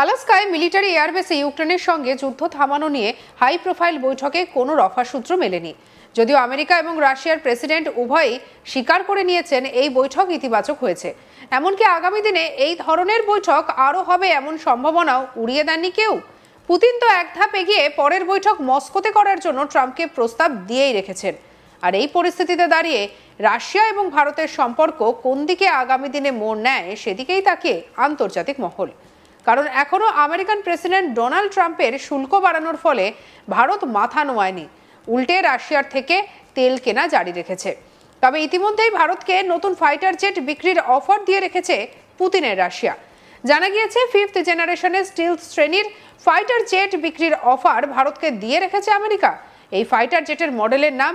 আলাস্কায় military এয়ারবেসে ইউক্রেনের সঙ্গে যুদ্ধ থামানো নিয়ে হাই প্রোফাইল বৈঠকে কোনো রফাসূত্র মেলেনি। যদিও আমেরিকা এবং রাশিয়ার প্রেসিডেন্ট উভয়ই স্বীকার করে নিয়েছেন এই বৈঠক ইতিবাচক হয়েছে। এমনকি আগামী দিনে এই ধরনের বৈঠক আরও হবে এমন সম্ভাবনাও উড়িয়ে দেননি কেউ। পুতিন তো এক ধাপ এগিয়ে পরের বৈঠক মস্কোতে করার জন্য ট্রাম্পকে প্রস্তাব দিয়েই রেখেছেন। আর এই পরিস্থিতিতে দাঁড়িয়ে রাশিয়া এবং ভারতের সম্পর্ক কোন দিকে আগামী দিনে মোড় নেয় সেদিকেই তাকিয়ে আন্তর্জাতিক মহল। কারণ এখনো আমেরিকান প্রেসিডেন্ট ডোনাল্ড ট্রাম্পের শুল্ক বাড়ানোর ফলে ভারত মাথা নোয়ায়নি, উল্টে রাশিয়ার থেকে তেল কেনা জারি রেখেছে। তবে ইতিমধ্যেই ভারতকে নতুন ফাইটার জেট বিক্রির অফার দিয়ে রেখেছে পুতিনের রাশিয়া। জানা গিয়েছে 5th জেনারেশনের স্টিলথ শ্রেণীর ফাইটার জেট বিক্রির অফার ভারতকে দিয়ে রেখেছে আমেরিকা। এই ফাইটার জেটের মডেলের নাম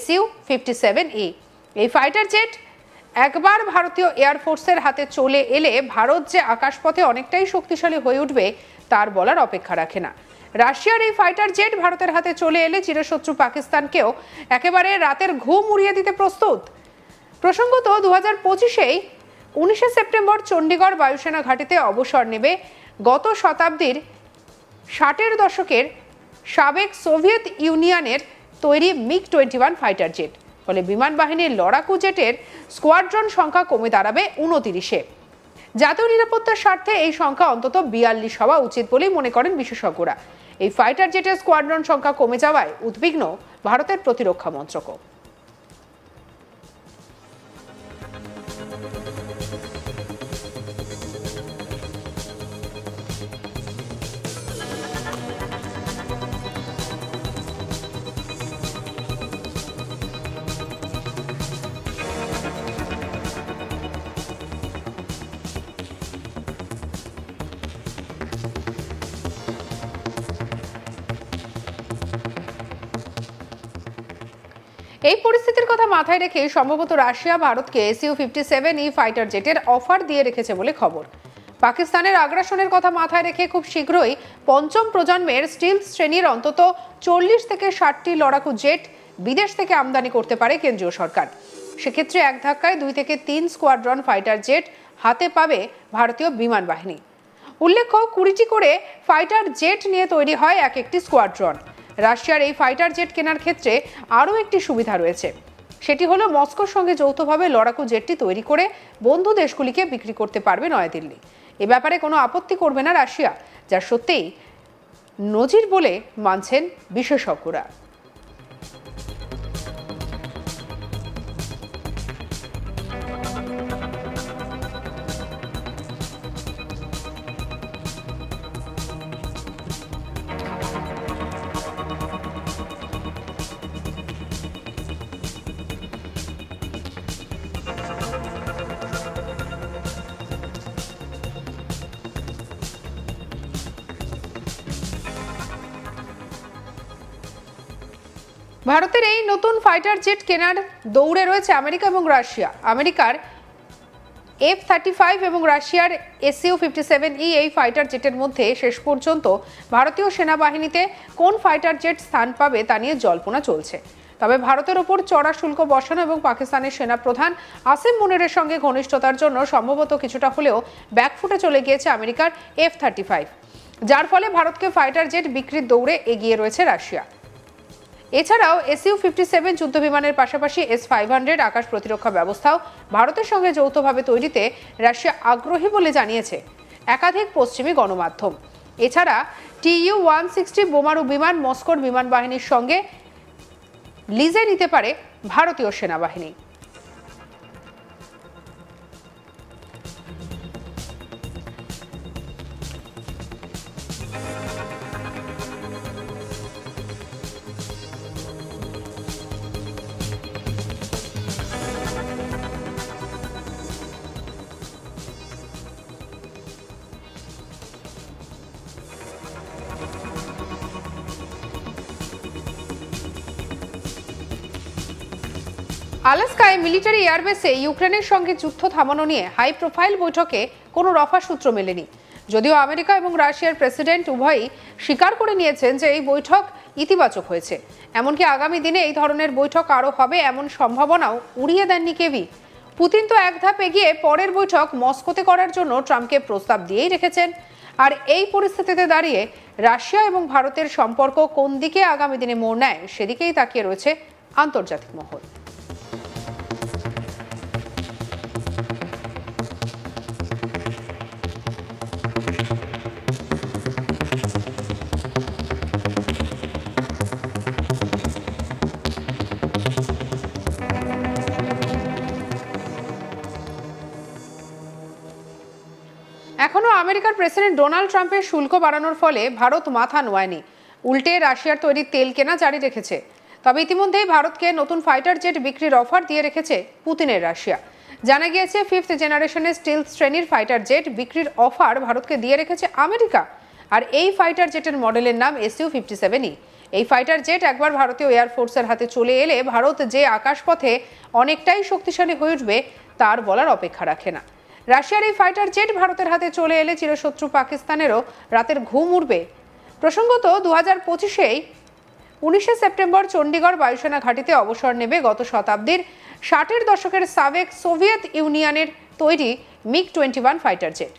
Su-57E। এই ফাইটার জেট একবার ভারতীয় এয়ারফোর্সের হাতে চলে এলে ভারত যে আকাশপথে অনেকটাই শক্তিশালী হয়ে উঠবে তার বলার অপেক্ষা রাখে না। রাশিয়ার এই ফাইটার জেট ভারতের হাতে চলে এলে চিরশত্রু পাকিস্তানকেও একেবারে রাতের ঘুম উড়িয়ে দিতে প্রস্তুত। প্রসঙ্গত 2025-এই 19শে সেপ্টেম্বর চণ্ডীগড় বায়ুসেনা ঘাঁটিতে অবসর নেবে গত শতাব্দীর 60-এর দশকের সাবেক সোভিয়েত ইউনিয়নের তৈরি MiG-21 ফাইটার জেট। ফলে বিমান বাহিনীর লড়াকু জেটের স্কোয়াড্রন সংখ্যা কমে দাঁড়াবে 29-এ। জাতীয় নিরাপত্তার স্বার্থে এই সংখ্যা অন্তত 42 হওয়া উচিত বলেই মনে করেন বিশেষজ্ঞরা। এই ফাইটার জেটের স্কোয়াড্রন সংখ্যা কমে যাওয়ায় উদ্বিগ্ন ভারতের প্রতিরক্ষা মন্ত্রকও। এই পরিস্থিতির কথা মাথায় রেখে সম্ভবত রাশিয়া ভারতকে Su-57E ফাইটার জেটের অফার দিয়ে রেখেছে বলে খবর। পাকিস্তানের আগ্রাসনের কথা মাথায় রেখে খুব শীঘ্রই পঞ্চম প্রজন্মের স্টিলথ শ্রেণীর অন্তত 40 থেকে 60টি লড়াকু জেট বিদেশ থেকে আমদানি করতে পারে কেন্দ্রীয় সরকার। সেক্ষেত্রে এক ধাক্কায় 2 থেকে 3 স্কোয়াড্রন ফাইটার জেট হাতে পাবে ভারতীয় বিমান বাহিনী। উল্লেখ্য 20টি করে ফাইটার জেট নিয়ে তৈরি হয় এক একটি স্কোয়াড্রন। রাশিয়ার এই ফাইটার জেট কেনার ক্ষেত্রে আরও একটি সুবিধা রয়েছে, সেটি হলো মস্কোর সঙ্গে যৌথভাবে লড়াকু জেটটি তৈরি করে বন্ধু দেশগুলিকে বিক্রি করতে পারবে নয়াদিল্লি। এ ব্যাপারে কোনো আপত্তি করবে না রাশিয়া, যা সত্যিই নজির বলে মানছেন বিশেষজ্ঞরা। ভারতের এই নতুন ফাইটার জেট কেনার দৌড়ে রয়েছে আমেরিকা এবং রাশিয়া। আমেরিকার F-35 এবং রাশিয়ার Su-57E এই ফাইটার জেটের মধ্যে শেষ পর্যন্ত ভারতীয় সেনাবাহিনীতে কোন ফাইটার জেট স্থান পাবে তা নিয়ে জল্পনা চলছে। তবে ভারতের ওপর চড়া শুল্ক বসানো এবং পাকিস্তানের সেনাপ্রধান আসিম মুনিরের সঙ্গে ঘনিষ্ঠতার জন্য সম্ভবত কিছুটা হলেও ব্যাকফুটে চলে গিয়েছে আমেরিকার F-35, যার ফলে ভারতকে ফাইটার জেট বিক্রির দৌড়ে এগিয়ে রয়েছে রাশিয়া। এছাড়াও Su-57 যুদ্ধ বিমানের পাশাপাশি S-500 আকাশ প্রতিরক্ষা ব্যবস্থাও ভারতের সঙ্গে যৌথভাবে তৈরিতে রাশিয়া আগ্রহী বলে জানিয়েছে একাধিক পশ্চিমী গণমাধ্যম। এছাড়া Tu-160 বোমারু বিমান মস্কোর বিমান বাহিনীর সঙ্গে লিজে নিতে পারে ভারতীয় সেনাবাহিনী। আলাস্কায় মিলিটারি এয়ারবেসে ইউক্রেনের সঙ্গে যুদ্ধ থামানো নিয়ে হাই প্রোফাইল বৈঠকে কোনো রফাসূত্র মেলেনি। যদিও আমেরিকা এবং রাশিয়ার প্রেসিডেন্ট উভয়ই স্বীকার করে নিয়েছেন যে এই বৈঠক ইতিবাচক হয়েছে। এমনকি আগামী দিনে এই ধরনের বৈঠক আরও হবে এমন সম্ভাবনাও উড়িয়ে দেননি কেউই। পুতিন তো এক ধাপ এগিয়ে পরের বৈঠক মস্কোতে করার জন্য ট্রাম্পকে প্রস্তাব দিয়েই রেখেছেন। আর এই পরিস্থিতিতে দাঁড়িয়ে রাশিয়া এবং ভারতের সম্পর্ক কোন দিকে আগামী দিনে মোড় নেয় সেদিকেই তাকিয়ে রয়েছে আন্তর্জাতিক মহল। এখনো আমেরিকার প্রেসিডেন্ট ডোনাল্ড ট্রাম্পের শুল্ক বাড়ানোর ফলে ভারত মাথা নোয়ায়নি, উল্টে রাশিয়ার তৈরি তেল কেনা জারি রেখেছে। তবে ইতিমধ্যেই ভারতকে নতুন ফাইটার জেট বিক্রির অফার দিয়ে রেখেছে পুতিনের রাশিয়া। জানা গিয়েছে 5th জেনারেশনের স্টিলথ শ্রেণীর ফাইটার জেট বিক্রির অফার ভারতকে দিয়ে রেখেছে আমেরিকা। আর এই ফাইটার জেটের মডেলের নাম Su-57E। এই ফাইটার জেট একবার ভারতীয় এয়ারফোর্সের হাতে চলে এলে ভারত যে আকাশপথে অনেকটাই শক্তিশালী হয়ে উঠবে তার বলার অপেক্ষা রাখে না। রাশিয়ার এই ফাইটার জেট ভারতের হাতে চলে এলে চিরশত্রু পাকিস্তানেরও রাতের ঘুম উড়বে। প্রসঙ্গত 2025-এই 19শে সেপ্টেম্বর চণ্ডীগড় বায়ুসেনা ঘাঁটিতে অবসর নেবে গত শতাব্দীর 60-এর দশকের সাবেক সোভিয়েত ইউনিয়নের তৈরি MiG-21 ফাইটার জেট।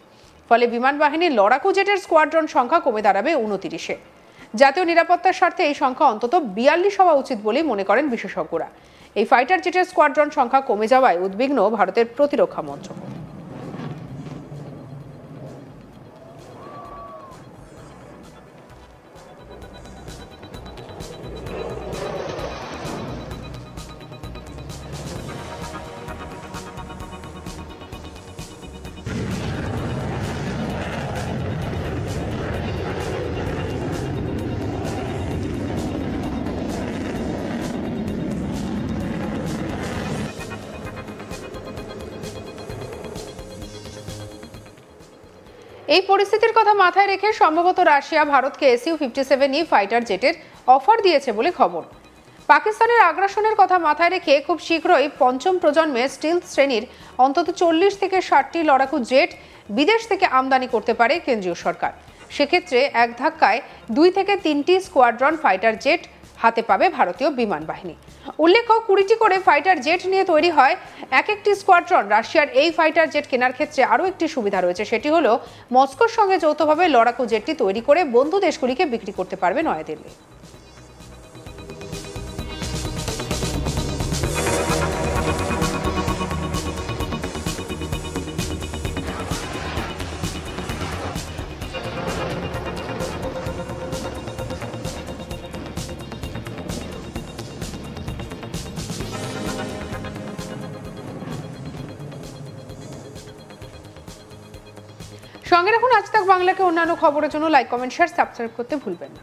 ফলে বিমান বাহিনীর লড়াকু জেটের স্কোয়াড্রন সংখ্যা কমে দাঁড়াবে 29-এ। জাতীয় নিরাপত্তার স্বার্থে এই সংখ্যা অন্তত 42 হওয়া উচিত বলেই মনে করেন বিশেষজ্ঞরা। এই ফাইটার জেটের স্কোয়াড্রন সংখ্যা কমে যাওয়ায় উদ্বিগ্ন ভারতের প্রতিরক্ষা মন্ত্রক। এই পরিস্থিতির কথা মাথায় রেখে সম্ভবত রাশিয়া ভারতকে Su-57E ফাইটার জেটের অফার দিয়েছে বলে খবর। পাকিস্তানের আগ্রাসনের কথা মাথায় রেখে খুব শীঘ্রই পঞ্চম প্রজন্মের স্টিলথ শ্রেণীর অন্তত 40 থেকে 60টি লড়াকু জেট বিদেশ থেকে আমদানি করতে পারে কেন্দ্রীয় সরকার। সেক্ষেত্রে এক ধাক্কায় 2 থেকে 3টি স্কোয়াড্রন ফাইটার জেট হাতে পাবে ভারতীয় বিমান বাহিনী। উল্লেখ্য 20টি করে ফাইটার জেট নিয়ে তৈরি হয় এক একটি স্কোয়াড্রন। রাশিয়ার এই ফাইটার জেট কেনার ক্ষেত্রে আরও একটি সুবিধা রয়েছে, সেটি হলো মস্কোর সঙ্গে যৌথভাবে লড়াকু জেটটি তৈরি করে বন্ধু দেশগুলিকে বিক্রি করতে পারবে নয়াদিল্লি। সঙ্গে রাখুন আজ তাক বাংলাকে। অন্যান্য খবরের জন্য লাইক, কমেন্ট, শেয়ার, সাবস্ক্রাইব করতে ভুলবেন না।